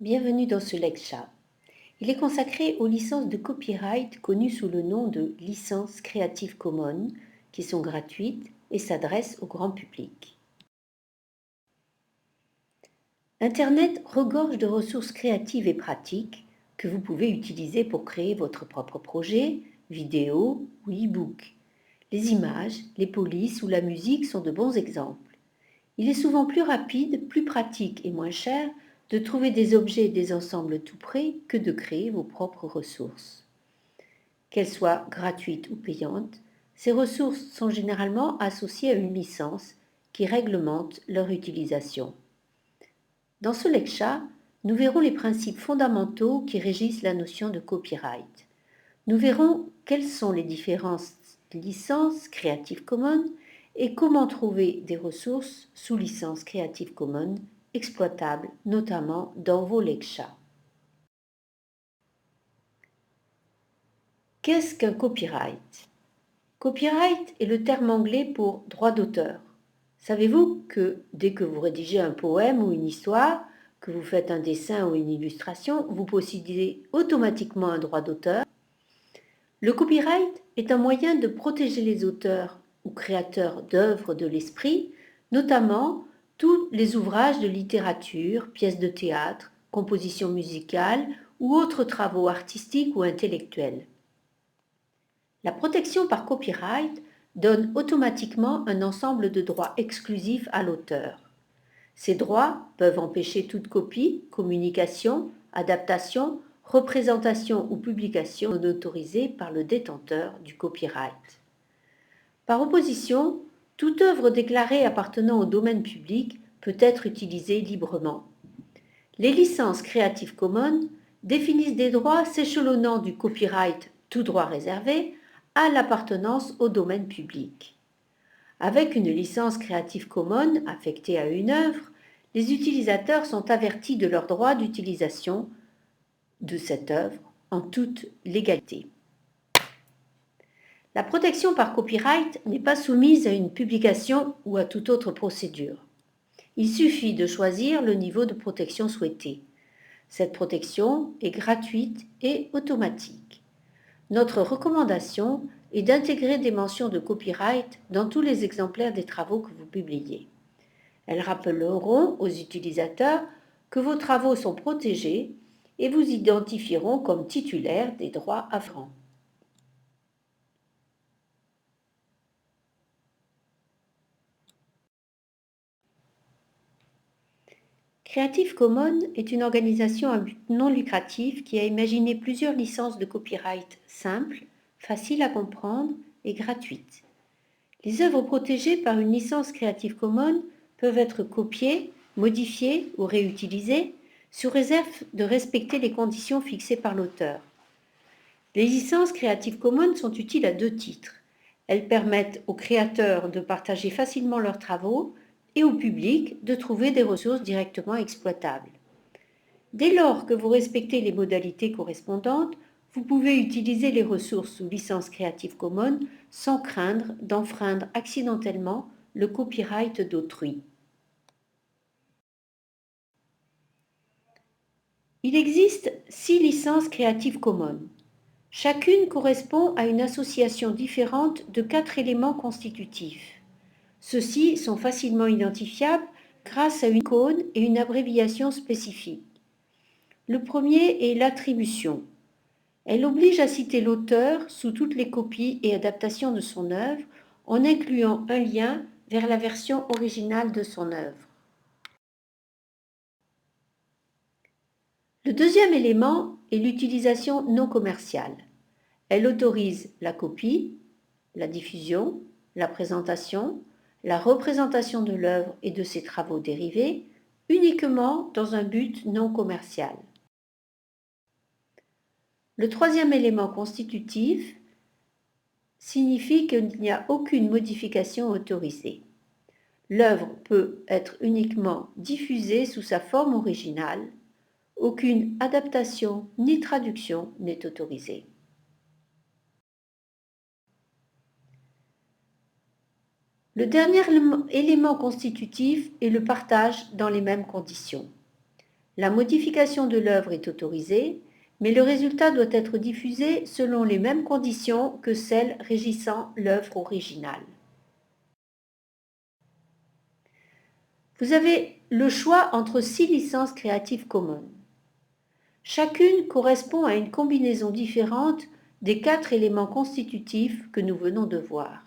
Bienvenue dans ce lecture. Il est consacré aux licences de copyright connues sous le nom de licences Creative Commons, qui sont gratuites et s'adressent au grand public. Internet regorge de ressources créatives et pratiques que vous pouvez utiliser pour créer votre propre projet, vidéo ou e-book. Les images, les polices ou la musique sont de bons exemples. Il est souvent plus rapide, plus pratique et moins cher de trouver des objets et des ensembles tout prêts que de créer vos propres ressources. Qu'elles soient gratuites ou payantes, ces ressources sont généralement associées à une licence qui réglemente leur utilisation. Dans ce lecture, nous verrons les principes fondamentaux qui régissent la notion de copyright. Nous verrons quelles sont les différentes licences Creative Commons et comment trouver des ressources sous licence Creative Commons exploitables notamment dans vos lectures. Qu'est-ce qu'un copyright? Copyright est le terme anglais pour droit d'auteur. Savez-vous que dès que vous rédigez un poème ou une histoire, que vous faites un dessin ou une illustration, vous possédez automatiquement un droit d'auteur? Le copyright est un moyen de protéger les auteurs ou créateurs d'œuvres de l'esprit, notamment tous les ouvrages de littérature, pièces de théâtre, compositions musicales ou autres travaux artistiques ou intellectuels. La protection par copyright donne automatiquement un ensemble de droits exclusifs à l'auteur. Ces droits peuvent empêcher toute copie, communication, adaptation, représentation ou publication non autorisée par le détenteur du copyright. Par opposition, toute œuvre déclarée appartenant au domaine public peut être utilisée librement. Les licences Creative Commons définissent des droits s'échelonnant du copyright tout droit réservé à l'appartenance au domaine public. Avec une licence Creative Commons affectée à une œuvre, les utilisateurs sont avertis de leur droit d'utilisation de cette œuvre en toute légalité. La protection par copyright n'est pas soumise à une publication ou à toute autre procédure. Il suffit de choisir le niveau de protection souhaité. Cette protection est gratuite et automatique. Notre recommandation est d'intégrer des mentions de copyright dans tous les exemplaires des travaux que vous publiez. Elles rappelleront aux utilisateurs que vos travaux sont protégés et vous identifieront comme titulaire des droits afférents. Creative Commons est une organisation à but non lucratif qui a imaginé plusieurs licences de copyright simples, faciles à comprendre et gratuites. Les œuvres protégées par une licence Creative Commons peuvent être copiées, modifiées ou réutilisées sous réserve de respecter les conditions fixées par l'auteur. Les licences Creative Commons sont utiles à deux titres. Elles permettent aux créateurs de partager facilement leurs travaux et au public de trouver des ressources directement exploitables. Dès lors que vous respectez les modalités correspondantes, vous pouvez utiliser les ressources sous licence Creative Commons sans craindre d'enfreindre accidentellement le copyright d'autrui. Il existe 6 licences Creative Commons. Chacune correspond à une association différente de 4 éléments constitutifs. Ceux-ci sont facilement identifiables grâce à une icône et une abréviation spécifique. Le premier est l'attribution. Elle oblige à citer l'auteur sous toutes les copies et adaptations de son œuvre en incluant un lien vers la version originale de son œuvre. Le deuxième élément est l'utilisation non commerciale. Elle autorise la copie, la diffusion, la présentation, la représentation de l'œuvre et de ses travaux dérivés uniquement dans un but non commercial. Le troisième élément constitutif signifie qu'il n'y a aucune modification autorisée. L'œuvre peut être uniquement diffusée sous sa forme originale. Aucune adaptation ni traduction n'est autorisée. Le dernier élément constitutif est le partage dans les mêmes conditions. La modification de l'œuvre est autorisée, mais le résultat doit être diffusé selon les mêmes conditions que celles régissant l'œuvre originale. Vous avez le choix entre 6 licences Creative Commons. Chacune correspond à une combinaison différente des 4 éléments constitutifs que nous venons de voir.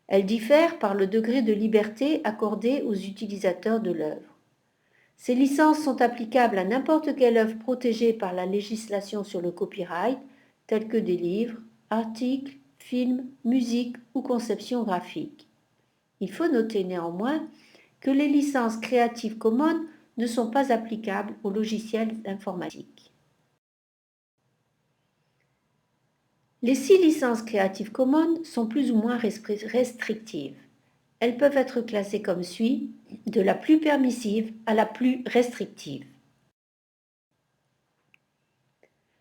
Elles diffèrent par le degré de liberté accordé aux utilisateurs de l'œuvre. Ces licences sont applicables à n'importe quelle œuvre protégée par la législation sur le copyright, telle que des livres, articles, films, musique ou conception graphique. Il faut noter néanmoins que les licences Creative Commons ne sont pas applicables aux logiciels informatiques. Les 6 licences Creative Commons sont plus ou moins restrictives. Elles peuvent être classées comme suit, de la plus permissive à la plus restrictive.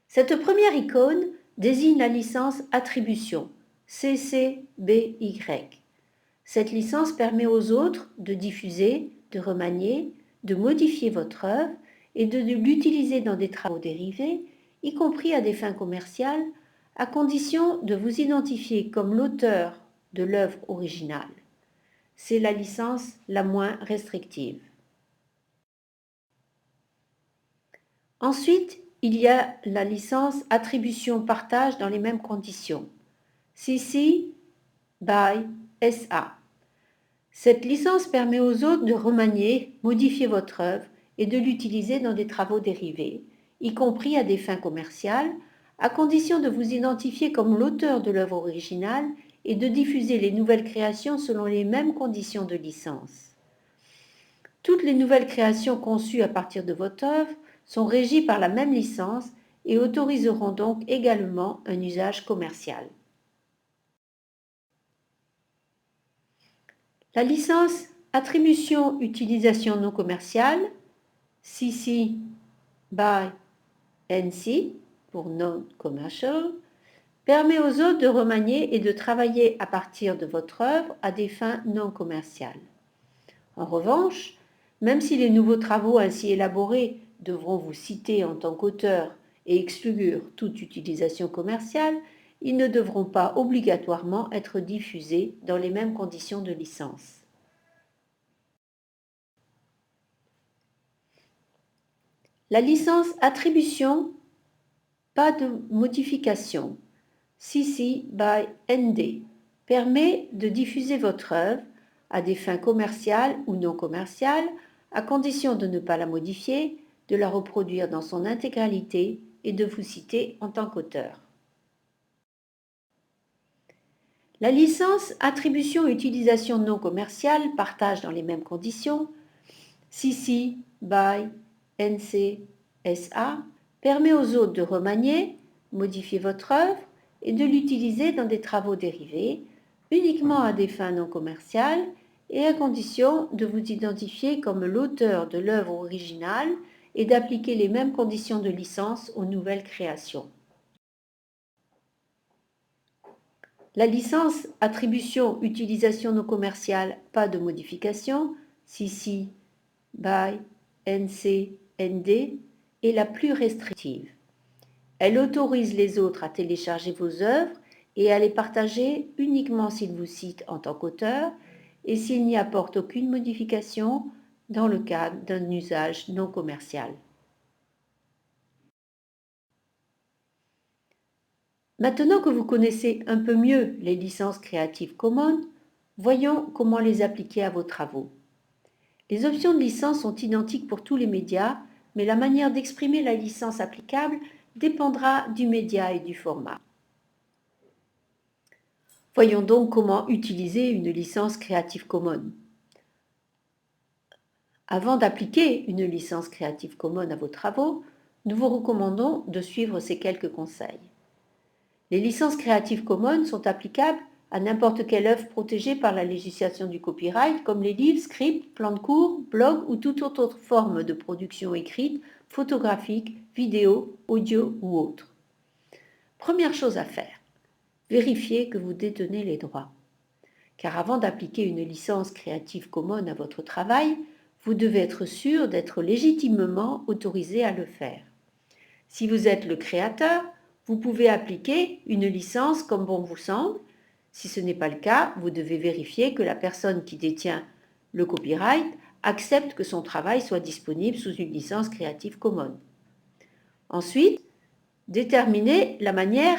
Cette première icône désigne la licence Attribution, CC-BY. Cette licence permet aux autres de diffuser, de remanier, de modifier votre œuvre et de l'utiliser dans des travaux dérivés, y compris à des fins commerciales, à condition de vous identifier comme l'auteur de l'œuvre originale. C'est la licence la moins restrictive. Ensuite, il y a la licence Attribution-Partage dans les mêmes conditions, CC by SA. Cette licence permet aux autres de remanier, modifier votre œuvre et de l'utiliser dans des travaux dérivés, y compris à des fins commerciales, à condition de vous identifier comme l'auteur de l'œuvre originale et de diffuser les nouvelles créations selon les mêmes conditions de licence. Toutes les nouvelles créations conçues à partir de votre œuvre sont régies par la même licence et autoriseront donc également un usage commercial. La licence Attribution-Utilisation non commerciale, CC by NC pour Non-Commercial, permet aux autres de remanier et de travailler à partir de votre œuvre à des fins non commerciales. En revanche, même si les nouveaux travaux ainsi élaborés devront vous citer en tant qu'auteur et exclure toute utilisation commerciale, ils ne devront pas obligatoirement être diffusés dans les mêmes conditions de licence. La licence Attribution, pas de modification, CC by ND, permet de diffuser votre œuvre à des fins commerciales ou non commerciales, à condition de ne pas la modifier, de la reproduire dans son intégralité et de vous citer en tant qu'auteur. La licence Attribution-Utilisation non commerciale partage dans les mêmes conditions, CC by NC-SA, permet aux autres de remanier, modifier votre œuvre et de l'utiliser dans des travaux dérivés, uniquement à des fins non commerciales et à condition de vous identifier comme l'auteur de l'œuvre originale et d'appliquer les mêmes conditions de licence aux nouvelles créations. La licence Attribution-Utilisation non commerciale, pas de modification, CC by NC-ND, est la plus restrictive. Elle autorise les autres à télécharger vos œuvres et à les partager uniquement s'ils vous citent en tant qu'auteur et s'ils n'y apportent aucune modification dans le cadre d'un usage non commercial. Maintenant que vous connaissez un peu mieux les licences Creative Commons, voyons comment les appliquer à vos travaux. Les options de licence sont identiques pour tous les médias, mais la manière d'exprimer la licence applicable dépendra du média et du format. Voyons donc comment utiliser une licence Creative Commons. Avant d'appliquer une licence Creative Commons à vos travaux, nous vous recommandons de suivre ces quelques conseils. Les licences Creative Commons sont applicables à n'importe quelle œuvre protégée par la législation du copyright, comme les livres, scripts, plans de cours, blogs ou toute autre forme de production écrite, photographique, vidéo, audio ou autre. Première chose à faire, vérifiez que vous détenez les droits. Car avant d'appliquer une licence Creative Commons à votre travail, vous devez être sûr d'être légitimement autorisé à le faire. Si vous êtes le créateur, vous pouvez appliquer une licence comme bon vous semble. Si ce n'est pas le cas, vous devez vérifier que la personne qui détient le copyright accepte que son travail soit disponible sous une licence Creative Commons. Ensuite, déterminez la manière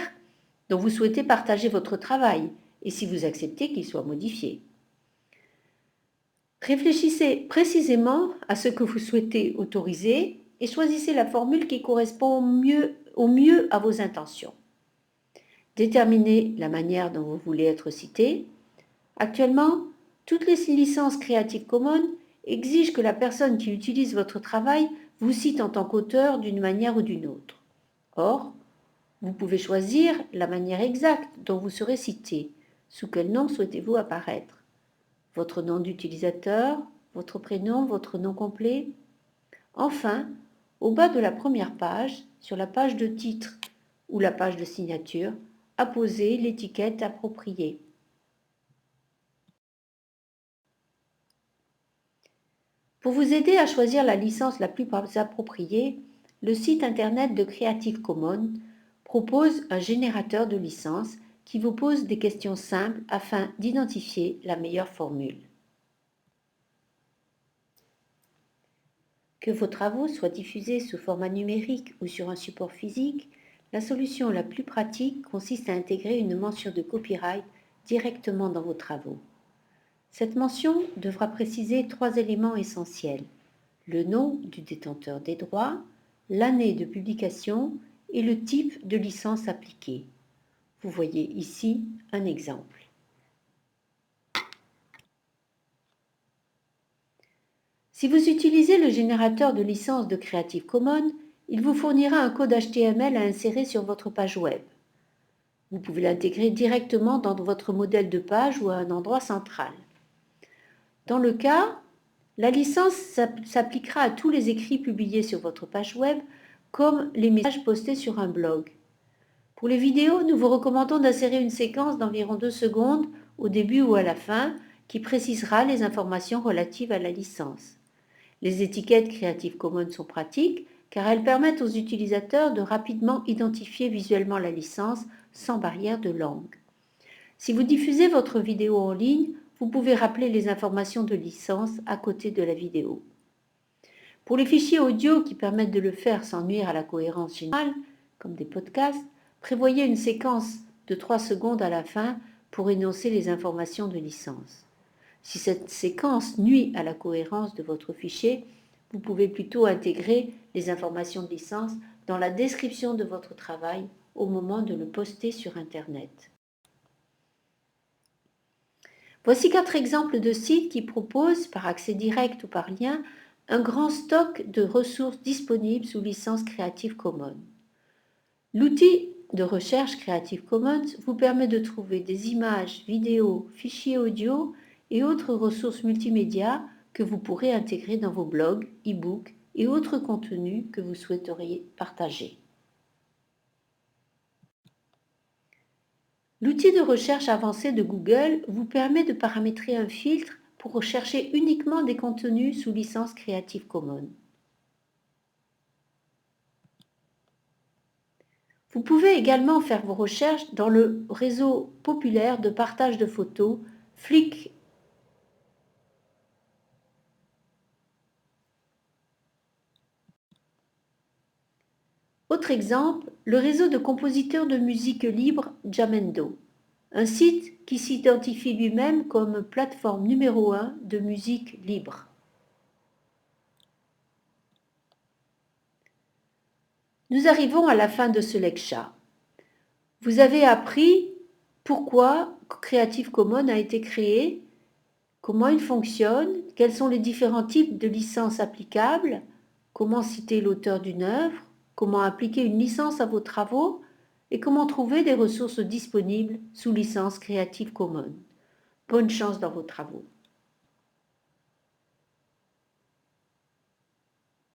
dont vous souhaitez partager votre travail et si vous acceptez qu'il soit modifié. Réfléchissez précisément à ce que vous souhaitez autoriser et choisissez la formule qui correspond au mieux à vos intentions. Déterminez la manière dont vous voulez être cité. Actuellement, toutes les licences Creative Commons exigent que la personne qui utilise votre travail vous cite en tant qu'auteur d'une manière ou d'une autre. Or, vous pouvez choisir la manière exacte dont vous serez cité. Sous quel nom souhaitez-vous apparaître ? Votre nom d'utilisateur, votre prénom, votre nom complet. Enfin, au bas de la première page, sur la page de titre ou la page de signature, apposez l'étiquette appropriée. Pour vous aider à choisir la licence la plus appropriée, le site internet de Creative Commons propose un générateur de licences qui vous pose des questions simples afin d'identifier la meilleure formule. Que vos travaux soient diffusés sous format numérique ou sur un support physique, la solution la plus pratique consiste à intégrer une mention de copyright directement dans vos travaux. Cette mention devra préciser 3 éléments essentiels: le nom du détenteur des droits, l'année de publication et le type de licence appliquée. Vous voyez ici un exemple. Si vous utilisez le générateur de licence de Creative Commons, il vous fournira un code HTML à insérer sur votre page web. Vous pouvez l'intégrer directement dans votre modèle de page ou à un endroit central. Dans le cas, la licence s'appliquera à tous les écrits publiés sur votre page web, comme les messages postés sur un blog. Pour les vidéos, nous vous recommandons d'insérer une séquence d'environ 2 secondes au début ou à la fin qui précisera les informations relatives à la licence. Les étiquettes Creative Commons sont pratiques car elles permettent aux utilisateurs de rapidement identifier visuellement la licence sans barrière de langue. Si vous diffusez votre vidéo en ligne, vous pouvez rappeler les informations de licence à côté de la vidéo. Pour les fichiers audio qui permettent de le faire sans nuire à la cohérence générale, comme des podcasts, prévoyez une séquence de 3 secondes à la fin pour énoncer les informations de licence. Si cette séquence nuit à la cohérence de votre fichier, vous pouvez plutôt intégrer les informations de licence dans la description de votre travail au moment de le poster sur Internet. Voici 4 exemples de sites qui proposent, par accès direct ou par lien, un grand stock de ressources disponibles sous licence Creative Commons. L'outil de recherche Creative Commons vous permet de trouver des images, vidéos, fichiers audio et autres ressources multimédia que vous pourrez intégrer dans vos blogs, e-books et autres contenus que vous souhaiteriez partager. L'outil de recherche avancé de Google vous permet de paramétrer un filtre pour rechercher uniquement des contenus sous licence Creative Commons. Vous pouvez également faire vos recherches dans le réseau populaire de partage de photos Flickr. Autre exemple, le réseau de compositeurs de musique libre Jamendo, un site qui s'identifie lui-même comme plateforme numéro 1 de musique libre. Nous arrivons à la fin de ce lecture. Vous avez appris pourquoi Creative Commons a été créé, comment il fonctionne, quels sont les différents types de licences applicables, comment citer l'auteur d'une œuvre, comment appliquer une licence à vos travaux et comment trouver des ressources disponibles sous licence Creative Commons. Bonne chance dans vos travaux.